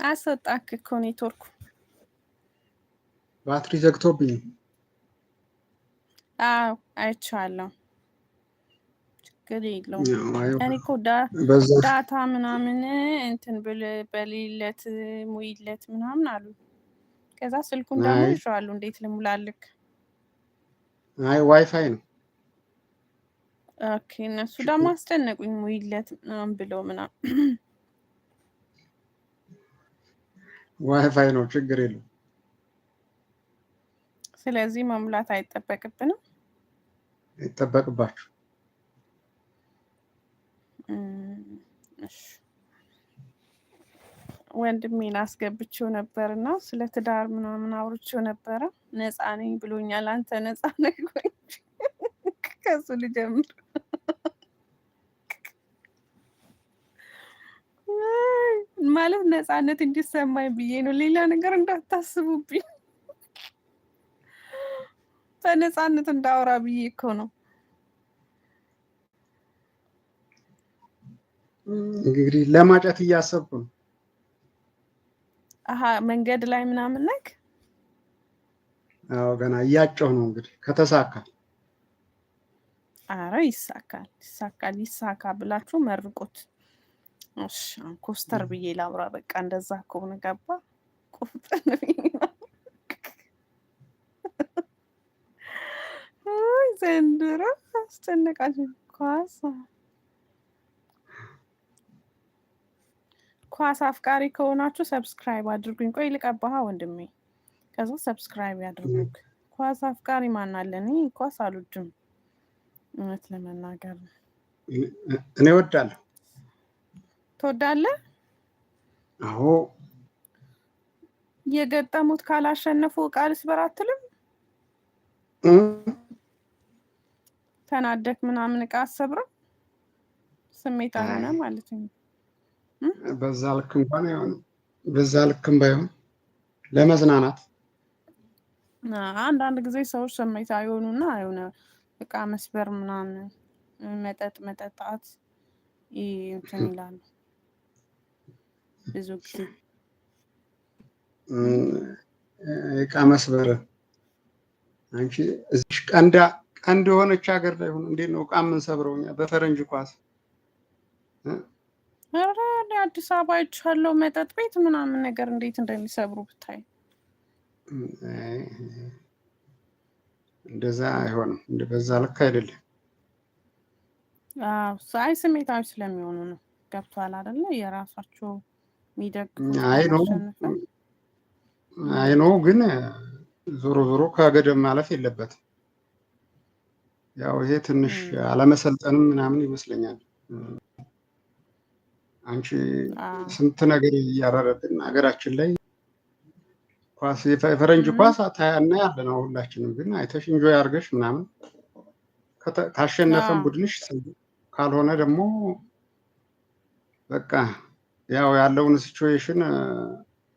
አሰጣክ እኮ ኔትወርኩ ባትሪ ዘግቶብኝ። አዎ አይቻለሁ። ችግር የለውም። አይ እኔ እኮ በዛ ዳታ ምናምን እንትን በሌለት ሙይለት ምናምን አሉ። ከዛ ስልኩን ደግሞ አይ ይዤዋለሁ። እንዴት ልሙላልክ? አይ ዋይፋይ ነው። ኦኬ እነሱ ደግሞ አስጨነቁኝ ሙይለት ምናምን ብለው ምናምን። ዋይፋይ ነው፣ ችግር የለው። ስለዚህ መሙላት አይጠበቅብንም። ይጠበቅባችሁ። እሺ ወንድሜን አስገብቼው ነበርና ስለ ትዳር ምናምን አውርቼው ነበረ። ነፃ ነኝ ብሎኛል። አንተ ነፃ ነህ ወይ? ከሱ ልጀምር። ማለት ነፃነት እንዲሰማኝ ብዬ ነው፣ ሌላ ነገር እንዳታስቡብኝ። በነፃነት እንዳወራ ብዬ እኮ ነው። እንግዲህ ለማጨት እያሰብኩ ነው። አሀ መንገድ ላይ ምናምን ነክ? አዎ ገና እያጨሁ ነው። እንግዲህ ከተሳካ። አረ ይሳካል፣ ይሳካል፣ ይሳካ ብላችሁ መርቁት። እሺ ኮስተር ብዬ ላውራ። በቃ እንደዛ ከሆነ ገባ ቁፍጥን ዘንድሮ አስጨነቃችሁ። ኳስ አፍቃሪ ከሆናችሁ ሰብስክራይብ አድርጉኝ። ቆይ ልቀባህ ወንድሜ፣ ከዛ ሰብስክራይብ ያድርጉክ። ኳስ አፍቃሪ ማን አለ? እኔ ኳስ አልወድም እውነት ለመናገር። እኔ እወዳለሁ። ትወዳለህ? አዎ። የገጠሙት ካላሸነፉ ቃል ስበር አትልም? ተናደክ ምናምን ዕቃ አሰብረው ስሜታዊ ሆነ ማለት ነው። በዛ ልክ እንኳን አይሆንም። በዛ ልክም ባይሆን ለመዝናናት አንዳንድ ጊዜ ሰዎች ስሜታዊ የሆኑና የሆነ ዕቃ መስበር ምናምን መጠጥ መጠጣት እንትን ይላሉ ብዙ ጊዜ። ዕቃ መስበር አንቺ እዚህ ቀንድ የሆነች ሀገር ላይ ሆኖ እንዴት ነው ዕቃ የምንሰብረው እኛ በፈረንጅ ኳስ? ኧረ አዲስ አበባ አይቻለሁ መጠጥ ቤት ምናምን ነገር እንዴት እንደሚሰብሩ ብታይ። እንደዛ አይሆንም። በዛ ልክ አይደለም። አይ ስሜታዊ ስለሚሆኑ ነው። ገብቷል አይደለ? የራሳቸው የሚደግፉት አይ ነው ግን ዞሮ ዞሮ ከገደብ ማለፍ የለበትም። ያው ይሄ ትንሽ አለመሰልጠንም ምናምን ይመስለኛል። አንቺ ስንት ነገር እያረረብን ሀገራችን ላይ ኳስ የፈረንጅ ኳስ እናያለን ሁላችንም። ግን አይተሽ ኢንጆይ አድርገሽ ምናምን ካሸነፈን ቡድንሽ፣ ካልሆነ ደግሞ በቃ ያው ያለውን ሲቹዌሽን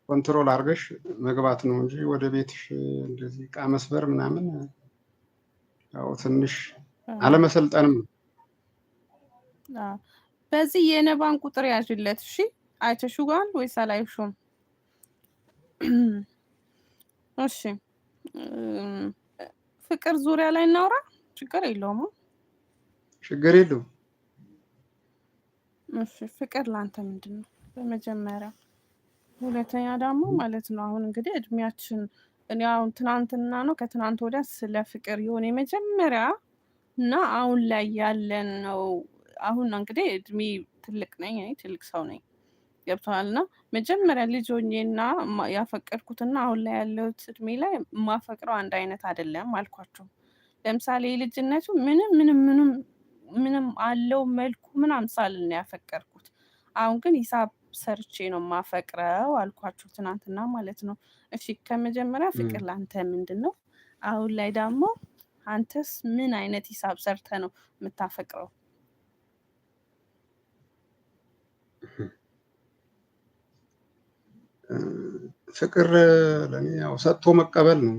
ኮንትሮል አድርገሽ መግባት ነው እንጂ ወደ ቤትሽ እንደዚህ ዕቃ መስበር ምናምን ያው ትንሽ አለመሰልጠንም ነው። በዚህ የነባን ቁጥር ያዥለት። እሺ አይተሽዋል ወይስ አላየሽውም? እሺ ፍቅር ዙሪያ ላይ እናውራ። ችግር የለውም። ችግር የለውም። እሺ ፍቅር ላንተ ምንድን ነው በመጀመሪያ? ሁለተኛ ደግሞ ማለት ነው አሁን እንግዲህ እድሜያችን እኔ አሁን ትናንትና ነው ከትናንት ወዲያ ስለ ፍቅር የሆነ የመጀመሪያ እና አሁን ላይ ያለን ነው። አሁን እንግዲህ እድሜ ትልቅ ነኝ፣ እኔ ትልቅ ሰው ነኝ። ገብቶሃል? እና መጀመሪያ ልጅ ሆኜና ያፈቀድኩትና አሁን ላይ ያለሁት እድሜ ላይ የማፈቅረው አንድ አይነት አይደለም አልኳቸው። ለምሳሌ ልጅነቱ ምንም አለው መልኩ ምናምን ሳልን ነው ያፈቀርኩት። አሁን ግን ሂሳብ ሰርቼ ነው የማፈቅረው አልኳቸው ትናንትና ማለት ነው። እሺ ከመጀመሪያ ፍቅር ላንተ ምንድን ነው? አሁን ላይ ደግሞ አንተስ ምን አይነት ሂሳብ ሰርተ ነው የምታፈቅረው? ፍቅር ለኔ ያው ሰጥቶ መቀበል ነው።